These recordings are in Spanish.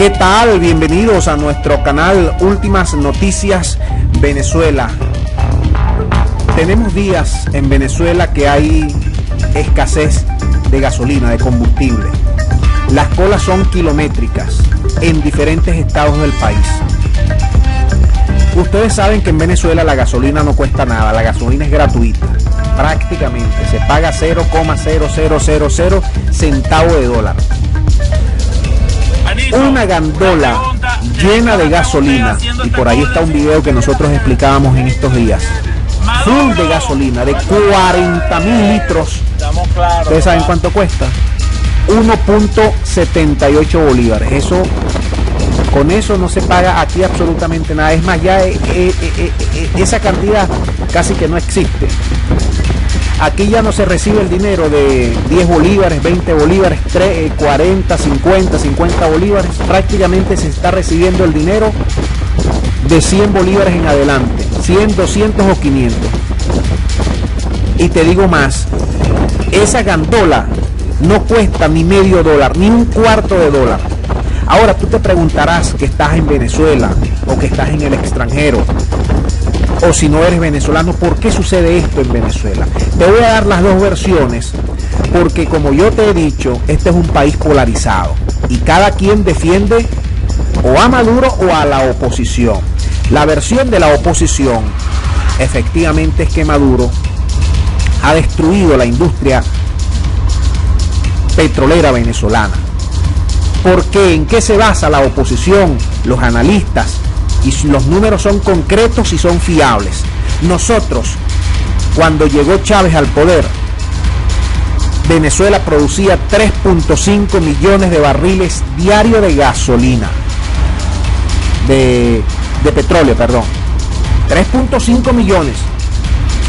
¿Qué tal? Bienvenidos a nuestro canal Últimas Noticias Venezuela. Tenemos días en Venezuela que hay escasez de gasolina, de combustible. Las colas son kilométricas en diferentes estados del país. Ustedes saben que en Venezuela la gasolina no cuesta nada, la gasolina es gratuita. Prácticamente se paga 0,0000 centavo de dólar. Una gandola llena de gasolina, y por ahí está un video que nosotros explicábamos en estos días, full de gasolina de 40.000 litros. ¿Ustedes saben cuánto cuesta? 1.78 bolívares. Eso, con eso no se paga aquí absolutamente nada. Es más, ya esa cantidad casi que no existe. Aquí ya no se recibe el dinero de 10 bolívares, 20 bolívares, 40, 50 bolívares. Prácticamente se está recibiendo el dinero de 100 bolívares en adelante, 100, 200 o 500. Y te digo más, esa gandola no cuesta ni medio dólar, ni un cuarto de dólar. Ahora tú te preguntarás que estás en Venezuela o que estás en el extranjero, o si no eres venezolano, ¿por qué sucede esto en Venezuela? Te voy a dar las dos versiones, porque como yo te he dicho, este es un país polarizado y cada quien defiende o a Maduro o a la oposición. La versión de la oposición efectivamente es que Maduro ha destruido la industria petrolera venezolana. ¿Por qué? ¿En qué se basa la oposición? Los analistas. Y los números son concretos y son fiables. Nosotros, cuando llegó Chávez al poder, Venezuela producía 3.5 millones de barriles diarios de gasolina, de petróleo, perdón. 3.5 millones.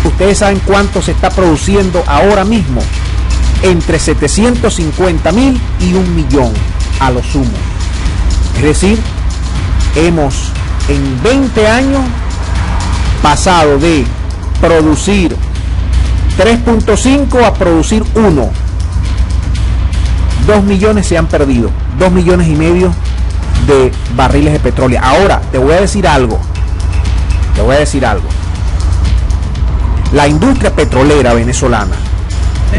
¿Ustedes saben cuánto se está produciendo ahora mismo? Entre 750.000 y 1 millón a lo sumo. Es decir, hemos en 20 años pasado de producir 3.5 a producir 1. 2 millones se han perdido, 2 millones y medio de barriles de petróleo. Ahora, te voy a decir algo. La industria petrolera venezolana,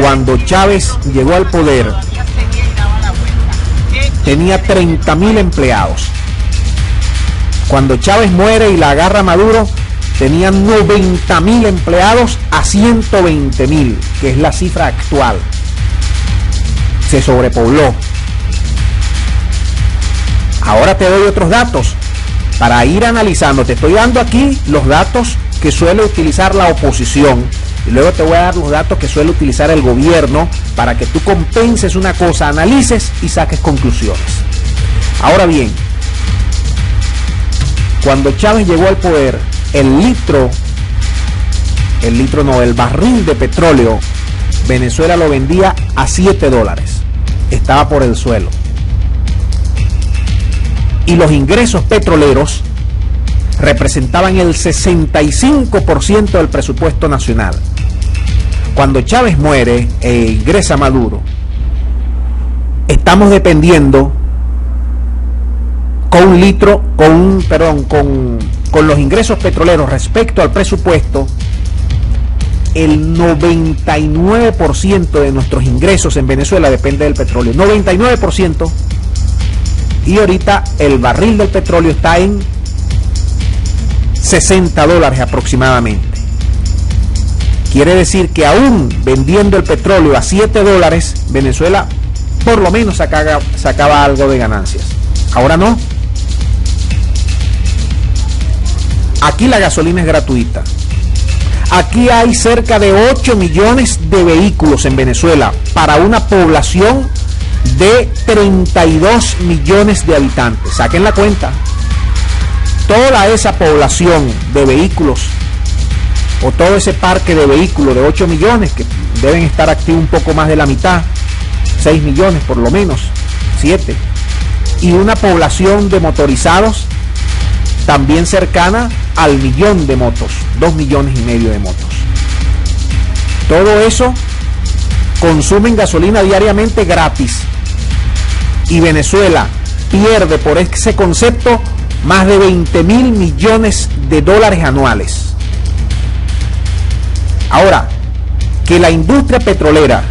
cuando Chávez llegó al poder, tenía 30.000 empleados. Cuando Chávez muere y la agarra Maduro, tenían 90.000 empleados a 120.000, que es la cifra actual. Se sobrepobló. Ahora te doy otros datos para ir analizando. Te estoy dando aquí los datos que suele utilizar la oposición y luego te voy a dar los datos que suele utilizar el gobierno para que tú compenses una cosa, analices y saques conclusiones. Ahora bien, cuando Chávez llegó al poder, el barril de petróleo, Venezuela lo vendía a 7 dólares. Estaba por el suelo. Y los ingresos petroleros representaban el 65% del presupuesto nacional. Cuando Chávez muere e ingresa Maduro, estamos dependiendo con los ingresos petroleros respecto al presupuesto, el 99% de nuestros ingresos en Venezuela depende del petróleo, 99%, y ahorita el barril del petróleo está en 60 dólares aproximadamente. Quiere decir que aún vendiendo el petróleo a 7 dólares, Venezuela por lo menos sacaba algo de ganancias. Ahora no. Aquí la gasolina es gratuita. Aquí hay cerca de 8 millones de vehículos en Venezuela para una población de 32 millones de habitantes. Saquen la cuenta. Toda esa población de vehículos o todo ese parque de vehículos de 8 millones, que deben estar activos un poco más de la mitad, 6 millones por lo menos, 7, y una población de motorizados también cercana al millón de motos, 2 millones y medio de motos. Todo eso consumen gasolina diariamente gratis. Y Venezuela, pierde por ese concepto más de 20.000 millones de dólares anuales. Ahora, que la industria petrolera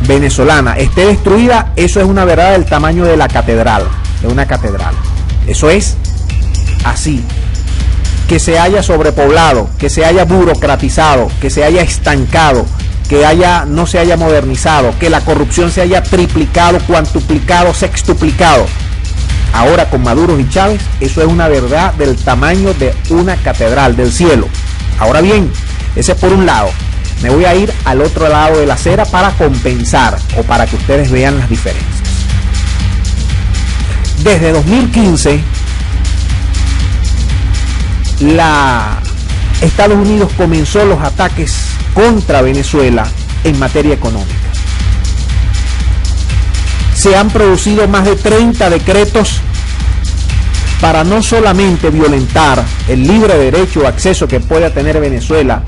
venezolana esté destruida, eso es una verdad del tamaño de la catedral, de una catedral. Eso es así. Que se haya sobrepoblado, que se haya burocratizado, que se haya estancado, que no se haya modernizado, que la corrupción se haya triplicado, cuantuplicado, sextuplicado. Ahora con Maduro y Chávez, eso es una verdad del tamaño de una catedral del cielo. Ahora bien, ese es por un lado. Me voy a ir al otro lado de la acera para compensar o para que ustedes vean las diferencias. Desde 2015, Estados Unidos comenzó los ataques contra Venezuela en materia económica. Se han producido más de 30 decretos para no solamente violentar el libre derecho o acceso que pueda tener Venezuela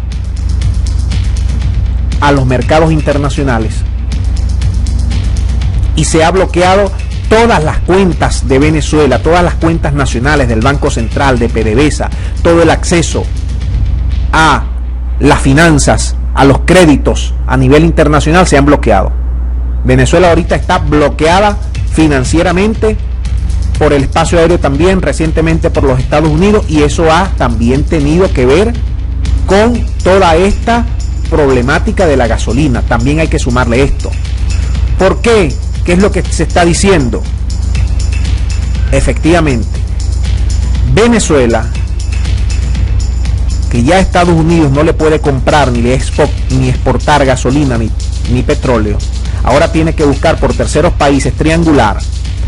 a los mercados internacionales, y se ha bloqueado todas las cuentas de Venezuela, todas las cuentas nacionales del Banco Central, de PDVSA, todo el acceso a las finanzas, a los créditos a nivel internacional se han bloqueado. Venezuela ahorita está bloqueada financieramente por el espacio aéreo, también recientemente por los Estados Unidos, y eso ha también tenido que ver con toda esta problemática de la gasolina. También hay que sumarle esto. ¿Por qué? ¿Qué es lo que se está diciendo? Efectivamente, Venezuela, que ya Estados Unidos no le puede comprar ni exportar gasolina ni petróleo, ahora tiene que buscar por terceros países, triangular,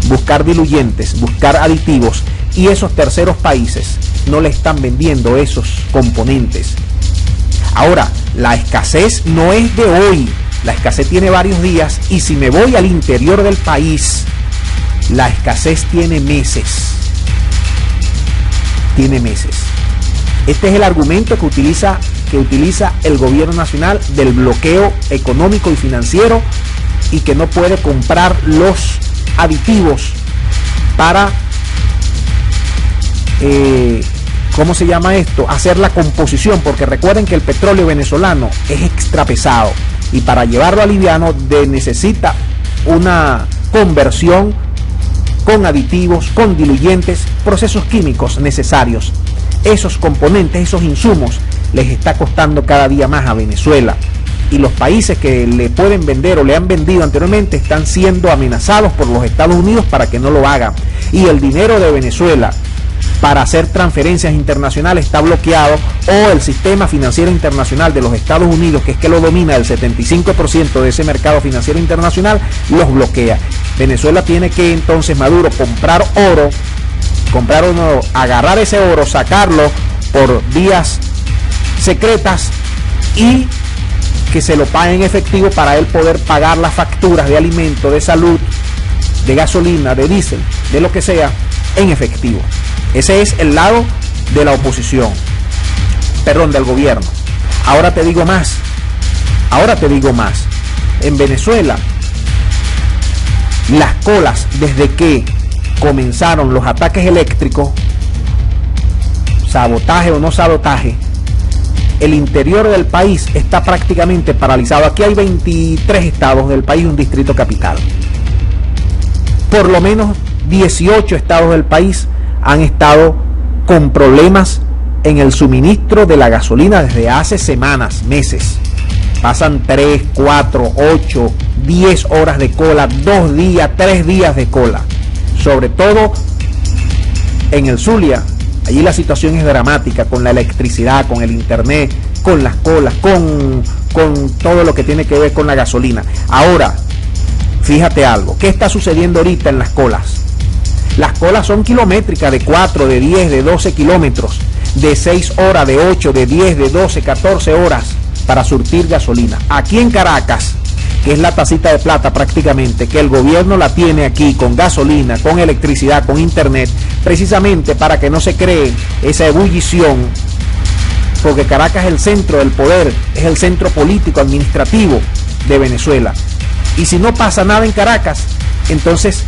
buscar diluyentes, buscar aditivos, y esos terceros países no le están vendiendo esos componentes. Ahora, la escasez no es de hoy, la escasez tiene varios días, y si me voy al interior del país, la escasez tiene meses. Tiene meses. Este es el argumento que utiliza el gobierno nacional del bloqueo económico y financiero, y que no puede comprar los aditivos para, ¿cómo se llama esto? Hacer la composición, porque recuerden que el petróleo venezolano es extra pesado, y para llevarlo a liviano necesita una conversión con aditivos, con diluyentes, procesos químicos necesarios. Esos componentes, esos insumos, les está costando cada día más a Venezuela, y los países que le pueden vender o le han vendido anteriormente están siendo amenazados por los Estados Unidos para que no lo hagan, y el dinero de Venezuela para hacer transferencias internacionales está bloqueado, o el sistema financiero internacional de los Estados Unidos, que es que lo domina el 75% de ese mercado financiero internacional, los bloquea. Venezuela tiene que entonces, Maduro, comprar oro, agarrar ese oro, sacarlo por vías secretas y que se lo pague en efectivo para él poder pagar las facturas de alimento, de salud, de gasolina, de diésel, de lo que sea, en efectivo. Ese es el lado de la oposición, perdón, del gobierno. Ahora te digo más. En Venezuela, las colas, desde que comenzaron los ataques eléctricos, sabotaje o no sabotaje, el interior del país está prácticamente paralizado. Aquí hay 23 estados del país, un distrito capital. Por lo menos 18 estados del país han estado con problemas en el suministro de la gasolina desde hace semanas, meses. Pasan 3, 4, 8, 10 horas de cola, 2 días, 3 días de cola. Sobre todo en el Zulia, allí la situación es dramática, con la electricidad, con el internet, con las colas, con todo lo que tiene que ver con la gasolina. Ahora, fíjate algo, ¿qué está sucediendo ahorita en las colas? Las colas son kilométricas, de 4, de 10, de 12 kilómetros, de 6 horas, de 8, de 10, de 12, 14 horas para surtir gasolina. Aquí en Caracas, que es la tacita de plata prácticamente, que el gobierno la tiene aquí con gasolina, con electricidad, con internet, precisamente para que no se cree esa ebullición, porque Caracas es el centro del poder, es el centro político, administrativo de Venezuela. Y si no pasa nada en Caracas, entonces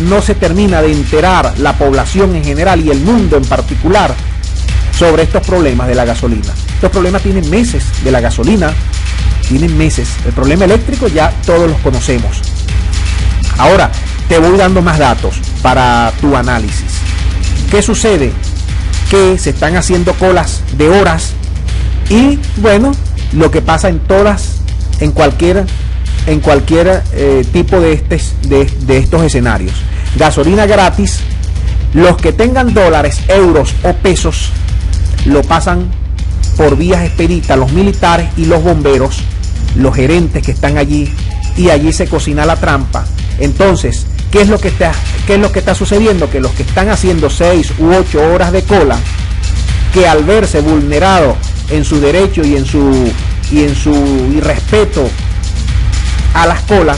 no se termina de enterar la población en general y el mundo en particular sobre estos problemas de la gasolina. Estos problemas tienen meses de la gasolina, tienen meses. El problema eléctrico ya todos los conocemos. Ahora, te voy dando más datos para tu análisis. ¿Qué sucede? Que se están haciendo colas de horas y, bueno, lo que pasa en cualquier tipo de estos escenarios. Gasolina gratis, los que tengan dólares, euros o pesos, lo pasan por vías expeditas los militares y los bomberos, los gerentes que están allí, y allí se cocina la trampa. Entonces, ¿qué es lo que está sucediendo? Que los que están haciendo 6 u 8 horas de cola, que al verse vulnerado en su derecho y en su irrespeto a las colas,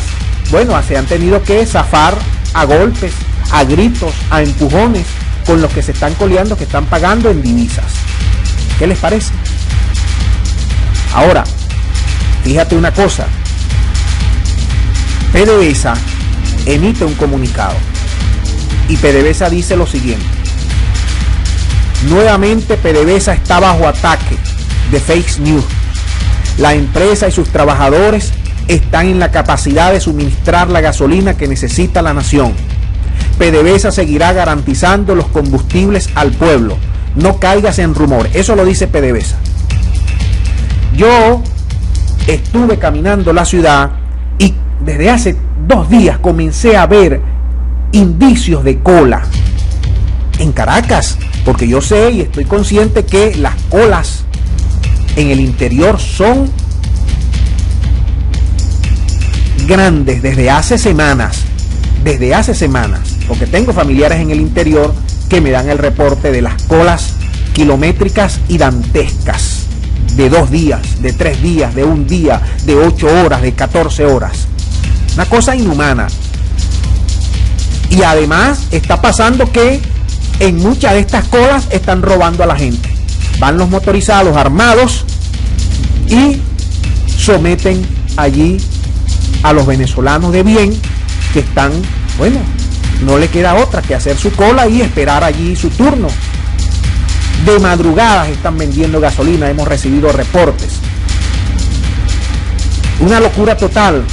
bueno, se han tenido que zafar a golpes, a gritos, a empujones con los que se están coleando, que están pagando en divisas. ¿Qué les parece? Ahora, fíjate una cosa. PDVSA emite un comunicado y PDVSA dice lo siguiente: nuevamente PDVSA está bajo ataque de fake news. La empresa y sus trabajadores están en la capacidad de suministrar la gasolina que necesita la nación. PDVSA seguirá garantizando los combustibles al pueblo. No caigas en rumores. Eso lo dice PDVSA. Yo estuve caminando la ciudad y desde hace 2 días comencé a ver indicios de cola en Caracas, porque yo sé y estoy consciente que las colas en el interior son grandes desde hace semanas, porque tengo familiares en el interior que me dan el reporte de las colas kilométricas y dantescas, de 2 días, de 3 días, de 1 día, de 8 horas, de 14 horas. Una cosa inhumana. Y además está pasando que en muchas de estas colas están robando a la gente. Van los motorizados armados y someten allí a los venezolanos de bien que están, bueno, no le queda otra que hacer su cola y esperar allí su turno. De madrugadas están vendiendo gasolina, hemos recibido reportes. Una locura total.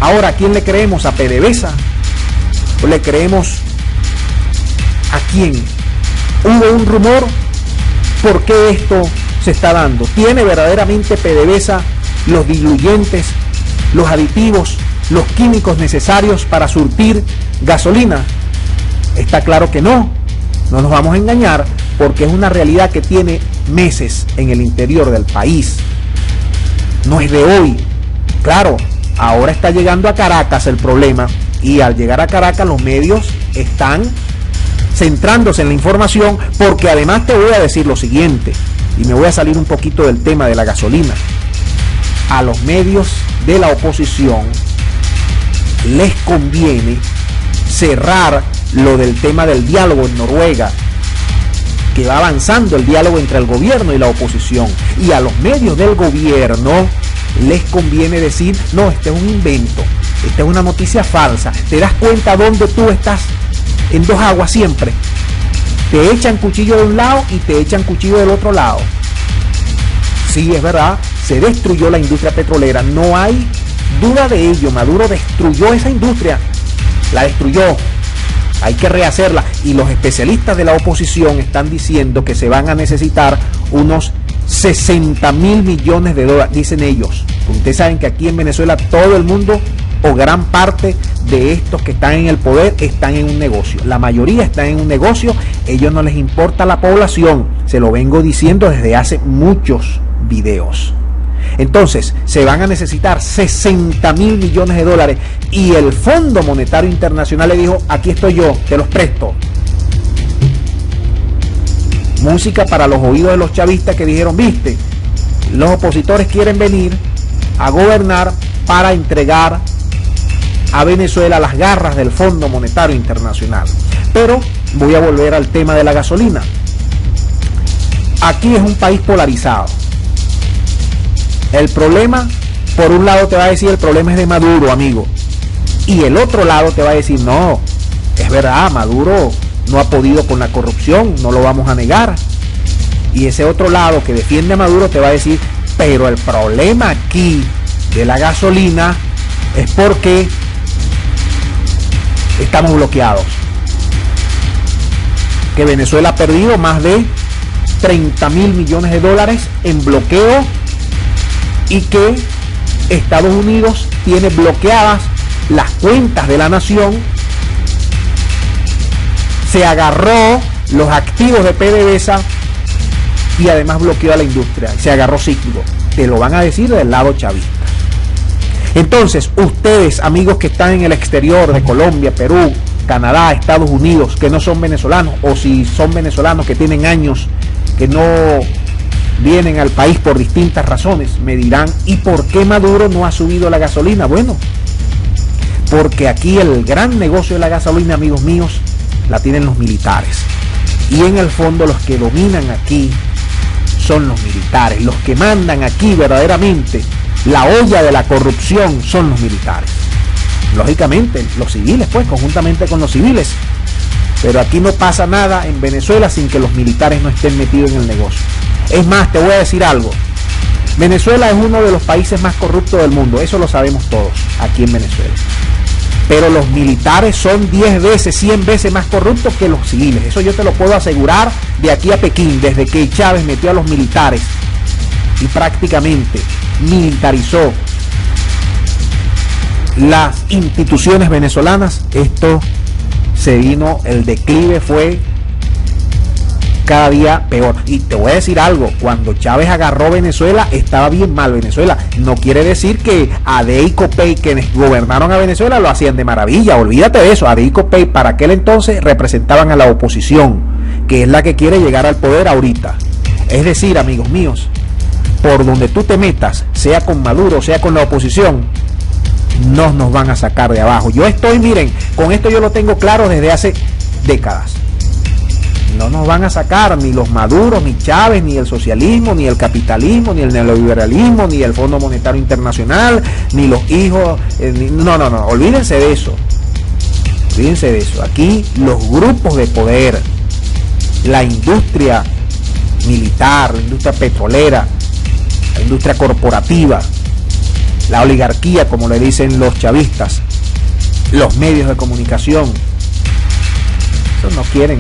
Ahora, ¿a quién le creemos? ¿A PDVSA? ¿O le creemos a quién? ¿Hubo un rumor? ¿Por qué esto se está dando? ¿Tiene verdaderamente PDVSA los diluyentes, los aditivos, los químicos necesarios para surtir gasolina? Está claro que no. No nos vamos a engañar, porque es una realidad que tiene meses en el interior del país. No es de hoy. Claro, ahora está llegando a Caracas el problema, y al llegar a Caracas los medios están centrándose en la información, porque además te voy a decir lo siguiente, y me voy a salir un poquito del tema de la gasolina. A los medios de la oposición les conviene cerrar lo del tema del diálogo en Noruega, que va avanzando el diálogo entre el gobierno y la oposición, y a los medios del gobierno les conviene decir: no, este es un invento, esta es una noticia falsa. ¿Te das cuenta dónde tú estás? En 2 aguas siempre. Te echan cuchillo de un lado y te echan cuchillo del otro lado. Sí, es verdad, se destruyó la industria petrolera, no hay duda de ello. Maduro destruyó esa industria, la destruyó. Hay que rehacerla, y los especialistas de la oposición están diciendo que se van a necesitar unos 60.000 millones de dólares, dicen ellos. Ustedes saben que aquí en Venezuela todo el mundo, o gran parte de estos que están en el poder, están en un negocio. La mayoría están en un negocio. Ellos no les importa la población. Se lo vengo diciendo desde hace muchos videos. Entonces, se van a necesitar 60.000 millones de dólares, y el Fondo Monetario Internacional le dijo: aquí estoy yo, te los presto. Música para los oídos de los chavistas, que dijeron: viste, los opositores quieren venir a gobernar para entregar a Venezuela las garras del Fondo Monetario Internacional. Pero voy a volver al tema de la gasolina. Aquí es un país polarizado. El problema, por un lado te va a decir, el problema es de Maduro, amigo. Y el otro lado te va a decir, no, es verdad, Maduro no ha podido con la corrupción, no lo vamos a negar. Y ese otro lado que defiende a Maduro te va a decir, pero el problema aquí de la gasolina es porque estamos bloqueados. Que Venezuela ha perdido más de 30 mil millones de dólares en bloqueo y que Estados Unidos tiene bloqueadas las cuentas de la nación, se agarró los activos de PDVSA y además bloqueó a la industria, se agarró cíclico. Te lo van a decir del lado chavista. Entonces, ustedes, amigos que están en el exterior de Colombia, Perú, Canadá, Estados Unidos, que no son venezolanos, o si son venezolanos que tienen años que no vienen al país por distintas razones, me dirán, ¿y por qué Maduro no ha subido la gasolina? Bueno, porque aquí el gran negocio de la gasolina, amigos míos, la tienen los militares. Y en el fondo los que dominan aquí son los militares. Los que mandan aquí verdaderamente la olla de la corrupción son los militares. Lógicamente, los civiles, pues, conjuntamente con los civiles. Pero aquí no pasa nada en Venezuela sin que los militares no estén metidos en el negocio. Es más, te voy a decir algo. Venezuela es uno de los países más corruptos del mundo. Eso lo sabemos todos aquí en Venezuela. Pero los militares son 10 veces, 100 veces más corruptos que los civiles. Eso yo te lo puedo asegurar de aquí a Pekín, desde que Chávez metió a los militares y prácticamente militarizó las instituciones venezolanas. Esto se vino, el declive fue cada día peor. Y te voy a decir algo, cuando Chávez agarró Venezuela, estaba bien mal Venezuela. No quiere decir que Adey y Copey, quienes gobernaron a Venezuela, lo hacían de maravilla. Olvídate de eso. Adey y Copey para aquel entonces representaban a la oposición, que es la que quiere llegar al poder ahorita. Es decir, amigos míos, por donde tú te metas, sea con Maduro, sea con la oposición, no nos van a sacar de abajo. Yo estoy, miren, con esto yo lo tengo claro desde hace décadas. No nos van a sacar ni los Maduros, ni Chávez, ni el socialismo, ni el capitalismo, ni el neoliberalismo, ni el Fondo Monetario Internacional, ni los hijos. No, olvídense de eso. Olvídense de eso. Aquí los grupos de poder, la industria militar, la industria petrolera, la industria corporativa, la oligarquía, como le dicen los chavistas, los medios de comunicación, esos no quieren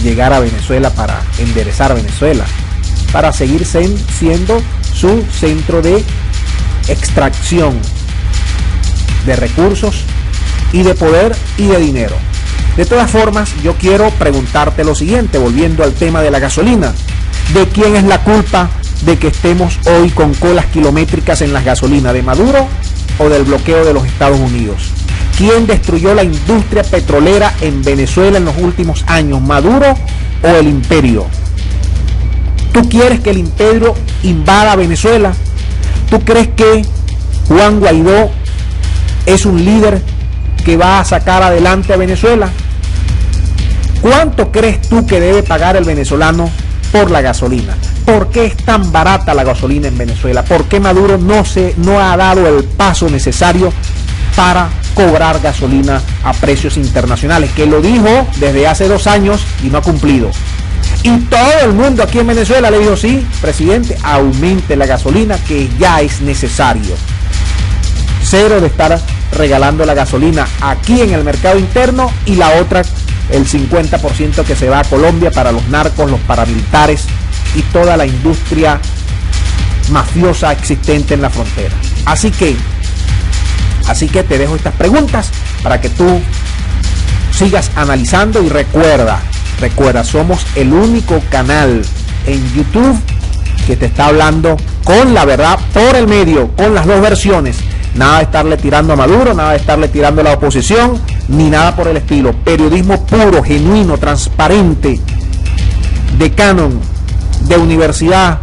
llegar a Venezuela para enderezar Venezuela, para seguir siendo su centro de extracción de recursos y de poder y de dinero. De todas formas, yo quiero preguntarte lo siguiente, volviendo al tema de la gasolina. ¿De quién es la culpa de que estemos hoy con colas kilométricas en las gasolinas? ¿De Maduro o del bloqueo de los Estados Unidos? ¿Quién destruyó la industria petrolera en Venezuela en los últimos años? ¿Maduro o el imperio? ¿Tú quieres que el imperio invada Venezuela? ¿Tú crees que Juan Guaidó es un líder que va a sacar adelante a Venezuela? ¿Cuánto crees tú que debe pagar el venezolano por la gasolina? ¿Por qué es tan barata la gasolina en Venezuela? ¿Por qué Maduro no ha dado el paso necesario para cobrar gasolina a precios internacionales? Que lo dijo desde hace 2 años y no ha cumplido. Y todo el mundo aquí en Venezuela le dijo, sí, presidente, aumente la gasolina, que ya es necesario. Cero de estar regalando la gasolina aquí en el mercado interno y la otra, el 50% que se va a Colombia para los narcos, los paramilitares y toda la industria mafiosa existente en la frontera. Así que te dejo estas preguntas para que tú sigas analizando y recuerda, somos el único canal en YouTube que te está hablando con la verdad por el medio, con las dos versiones. Nada de estarle tirando a Maduro, nada de estarle tirando a la oposición, ni nada por el estilo. Periodismo puro, genuino, transparente, de canon, de universidad,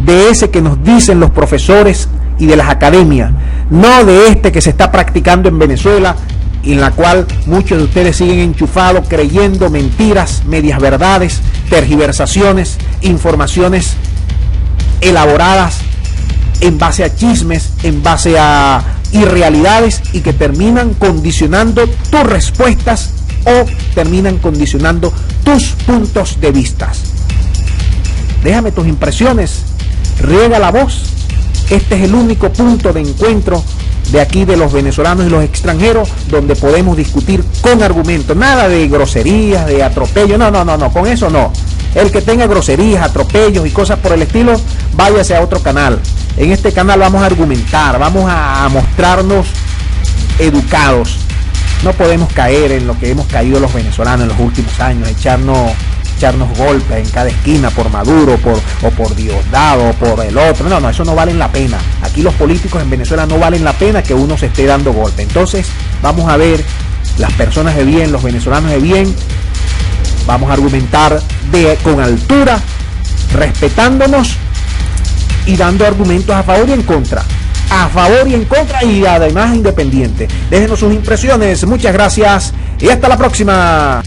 de ese que nos dicen los profesores y de las academias, no de este que se está practicando en Venezuela, en la cual muchos de ustedes siguen enchufados creyendo mentiras, medias verdades, tergiversaciones, informaciones elaboradas en base a chismes, en base a irrealidades y que terminan condicionando tus respuestas o terminan condicionando tus puntos de vista. Déjame tus impresiones, riega la voz. Este es el único punto de encuentro de aquí de los venezolanos y los extranjeros donde podemos discutir con argumentos, nada de groserías, de atropello, no, con eso no. El que tenga groserías, atropellos y cosas por el estilo, váyase a otro canal. En este canal vamos a argumentar, vamos a mostrarnos educados. No podemos caer en lo que hemos caído los venezolanos en los últimos años, echarnos golpes en cada esquina por Maduro, o por Diosdado, o por el otro. No, eso no vale la pena. Aquí los políticos en Venezuela no valen la pena que uno se esté dando golpe. Entonces, vamos a ver las personas de bien, los venezolanos de bien. Vamos a argumentar con altura, respetándonos y dando argumentos a favor y en contra. A favor y en contra y además independiente. Déjenos sus impresiones. Muchas gracias y hasta la próxima.